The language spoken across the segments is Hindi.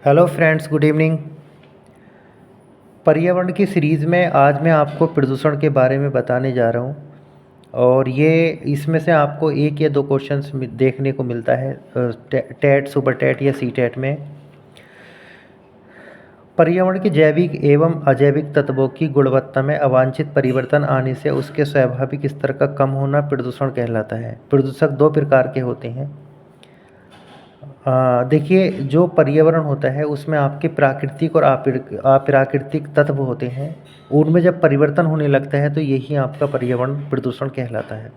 Hello friends, good evening. पर्यावरण की सीरीज़ में आज मैं आपको प्रदूषण के बारे में बताने जा रहा हूँ। और ये इसमें से आपको एक या दो क्वेश्चंस देखने को मिलता है टेट, सुपर टेट या सी टेट में। पर्यावरण के जैविक एवं अजैविक तत्वों की गुणवत्ता में अवांछित परिवर्तन आने से उसके स्वाभाविक स्तर का कम होना प्रदूषण कहलाता है। प्रदूषक दो प्रकार के होते हैं। देखिए, जो पर्यावरण होता है उसमें आपके प्राकृतिक और अप्राकृतिक तत्व होते हैं। उनमें जब परिवर्तन होने लगता है तो यही आपका पर्यावरण प्रदूषण कहलाता है।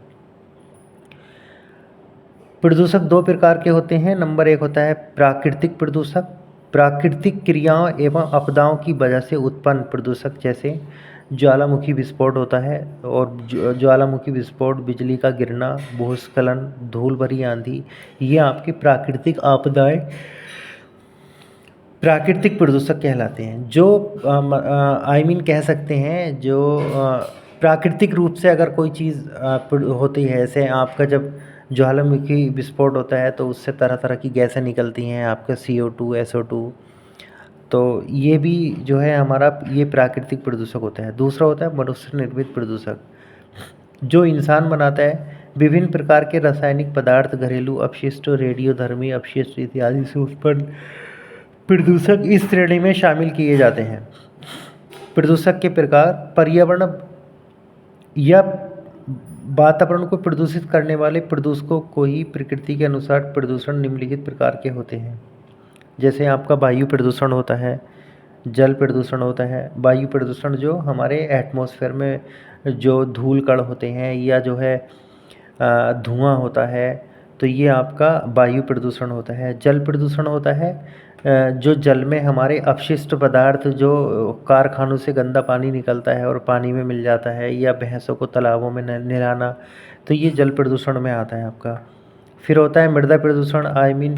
प्रदूषक दो प्रकार के होते हैं। नंबर एक होता है प्राकृतिक प्रदूषक। प्राकृतिक क्रियाओं एवं आपदाओं की वजह से उत्पन्न प्रदूषक, जैसे ज्वालामुखी विस्फोट होता है। और ज्वालामुखी विस्फोट, बिजली का गिरना, भूस्खलन, धूल भरी आंधी, ये आपकी प्राकृतिक आपदाएं प्राकृतिक प्रदूषक कहलाते हैं। जो कह सकते हैं, जो प्राकृतिक रूप से अगर कोई चीज़ होती है, जैसे आपका जब ज्वालामुखी विस्फोट होता है तो उससे तरह तरह की गैसें निकलती हैं, आपका CO2, SO2। तो ये भी जो है हमारा, ये प्राकृतिक प्रदूषक होता है। दूसरा होता है मनुष्य निर्मित प्रदूषक, जो इंसान बनाता है। विभिन्न प्रकार के रासायनिक पदार्थ, घरेलू अपशिष्ट, रेडियोधर्मी अपशिष्ट इत्यादि से उत्पन्न प्रदूषक इस श्रेणी में शामिल किए जाते हैं। प्रदूषक के प्रकार: पर्यावरण या वातावरण को प्रदूषित करने वाले प्रदूषकों को ही प्रकृति के अनुसार प्रदूषण निम्नलिखित प्रकार के होते हैं। जैसे आपका वायु प्रदूषण होता है, जल प्रदूषण होता है। वायु प्रदूषण जो हमारे एटमॉस्फेयर में जो धूल कण होते हैं या जो है धुआं होता है, तो ये आपका वायु प्रदूषण होता है। जल प्रदूषण होता है जो जल में हमारे अपशिष्ट पदार्थ, जो कारखानों से गंदा पानी निकलता है और पानी में मिल जाता है, या भैंसों को तालाबों में नहलाना, तो ये जल प्रदूषण में आता है आपका। फिर होता है मृदा प्रदूषण।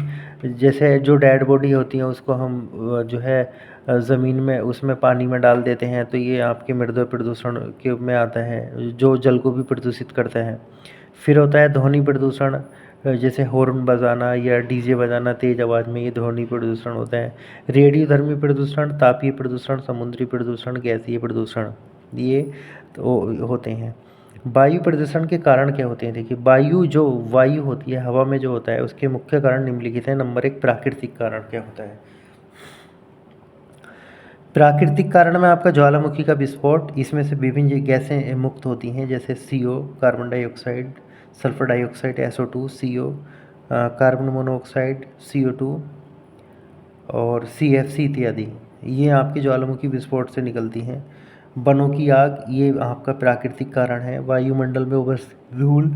जैसे जो डेड बॉडी होती है उसको हम जो है ज़मीन में, उसमें पानी में डाल देते हैं, तो ये आपके मृदा प्रदूषण के में आता है, जो जल को भी प्रदूषित करता है। फिर होता है ध्वनि प्रदूषण। जैसे हॉर्न बजाना या डीजे बजाना तेज़ आवाज़ में, ये ध्वनि प्रदूषण होता है। रेडियोधर्मी प्रदूषण, तापीय प्रदूषण, समुद्री प्रदूषण, गैसीय प्रदूषण, ये तो होते हैं। वायु प्रदूषण के कारण क्या होते हैं? देखिए, वायु होती है, हवा में जो होता है, उसके मुख्य कारण निम्नलिखित हैं। नंबर एक, प्राकृतिक कारण क्या होता है? प्राकृतिक कारण में आपका ज्वालामुखी का विस्फोट, इसमें से विभिन्न गैसें मुक्त होती हैं, जैसे CO, carbon dioxide, sulphur dioxide, SO2, CO, carbon monoxide, CO2 और CFC इत्यादि, ये आपके ज्वालामुखी विस्फोट से निकलती हैं। वनों की आग, ये आपका प्राकृतिक कारण है। वायुमंडल में उपस्थित धूल,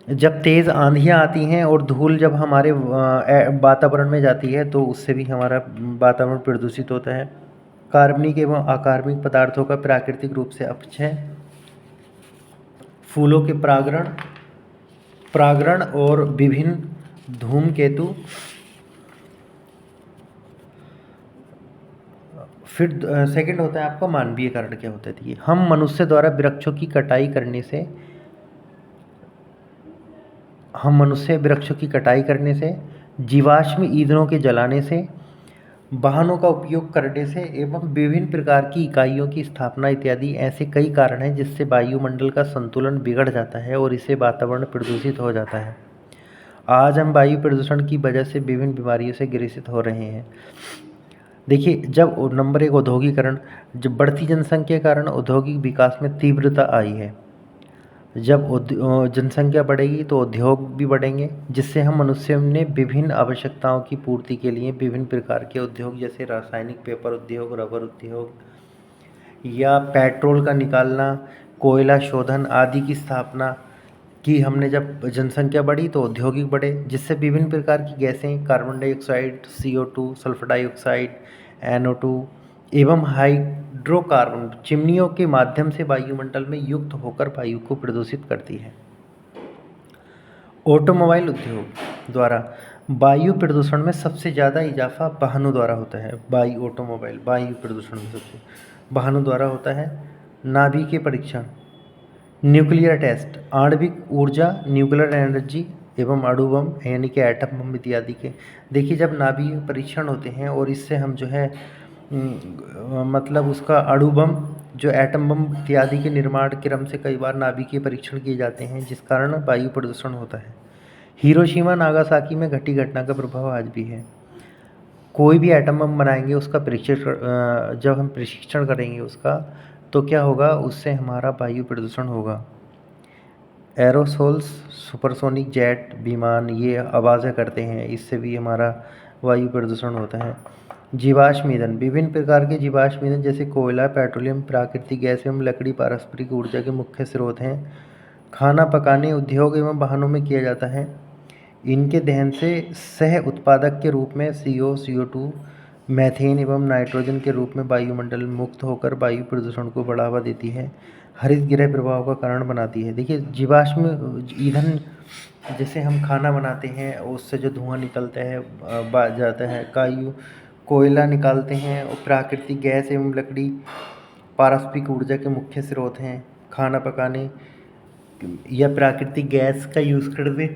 जब तेज़ आंधियाँ आती हैं और धूल जब हमारे वातावरण में जाती है तो उससे भी हमारा वातावरण प्रदूषित होता है। कार्बनिक एवं अकार्बनिक पदार्थों का प्राकृतिक रूप से अपचय, फूलों के परागण परागण और विभिन्न धूमकेतु। फिर सेकंड होता है आपका मानवीय कारण क्या होता है? देखिए, हम मनुष्य द्वारा वृक्षों की कटाई करने से, जीवाश्म ईंधनों के जलाने से, वाहनों का उपयोग करने से एवं विभिन्न प्रकार की इकाइयों की स्थापना इत्यादि ऐसे कई कारण हैं जिससे वायुमंडल का संतुलन बिगड़ जाता है और इससे वातावरण प्रदूषित हो जाता है। आज हम वायु प्रदूषण की वजह से विभिन्न बीमारियों से ग्रसित हो रहे हैं। देखिए, जब नंबर एक, औद्योगिकरण। जब बढ़ती जनसंख्या के कारण औद्योगिक विकास में तीव्रता आई है। जब जनसंख्या बढ़ेगी तो उद्योग भी बढ़ेंगे, जिससे हम मनुष्य ने विभिन्न आवश्यकताओं की पूर्ति के लिए विभिन्न प्रकार के उद्योग, जैसे रासायनिक पेपर उद्योग, रबर उद्योग, या पेट्रोल का निकालना, कोयला शोधन आदि की स्थापना की। हमने जब जनसंख्या बढ़ी तो औद्योगिक बढ़े, जिससे विभिन्न प्रकार की गैसें, carbon dioxide, CO2, sulphur dioxide, NO2 एवं हाइड्रोकार्बन चिमनियों के माध्यम से वायुमंडल में युक्त होकर वायु को प्रदूषित करती है। ऑटोमोबाइल उद्योग द्वारा वायु प्रदूषण में सबसे ज़्यादा इजाफा वाहनों द्वारा होता है। वायु प्रदूषण में सबसे वाहनों द्वारा होता है। नाभिकीय परीक्षण, न्यूक्लियर टेस्ट, आणविक ऊर्जा, न्यूक्लियर एनर्जी एवं अणु बम यानी कि एटम बम इत्यादि के। देखिए जब नाभिक परीक्षण होते हैं और इससे हम जो है मतलब उसका अणु बम जो एटम बम इत्यादि के निर्माण क्रम से कई बार नाभिकीय परीक्षण किए जाते हैं, जिस कारण वायु प्रदूषण होता है। हिरोशिमा नागासाकी में घटी घटना का प्रभाव आज भी है। कोई भी एटम बम बनाएंगे उसका जब हम परीक्षण करेंगे उसका, तो क्या होगा, उससे हमारा वायु प्रदूषण होगा। एरोसोल्स, सुपरसोनिक जेट विमान ये आवाज़ें करते हैं, इससे भी हमारा वायु प्रदूषण होता है। जीवाश्म ईंधन, विभिन्न प्रकार के जीवाश्म ईंधन जैसे कोयला, पेट्रोलियम, प्राकृतिक गैस एवं लकड़ी पारस्परिक ऊर्जा के मुख्य स्रोत हैं। खाना पकाने, उद्योग एवं वाहनों में किया जाता है। इनके दहन से सह उत्पादक के रूप में CO, CO2, मीथेन एवं नाइट्रोजन के रूप में वायुमंडल मुक्त होकर वायु प्रदूषण को बढ़ावा देती है, हरित गृह प्रभाव का कारण बनाती है। देखिए जीवाश्म ईंधन जैसे हम खाना बनाते हैं उससे जो धुआं निकलता है जाता है, कोयला निकालते हैं, और प्राकृतिक गैस एवं लकड़ी पारस्परिक ऊर्जा के मुख्य स्रोत हैं। खाना पकाने या प्राकृतिक गैस का यूज़ करते।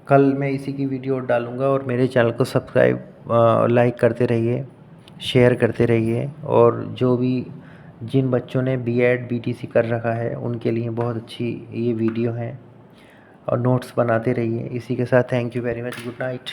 कल मैं इसी की वीडियो डालूँगा, और मेरे चैनल को सब्सक्राइब लाइक करते रहिए, शेयर करते रहिए। और जो भी जिन बच्चों ने B.Ed BTC कर रखा है उनके लिए बहुत अच्छी ये वीडियो है, और नोट्स बनाते रहिए। इसी के साथ thank you very much, good night.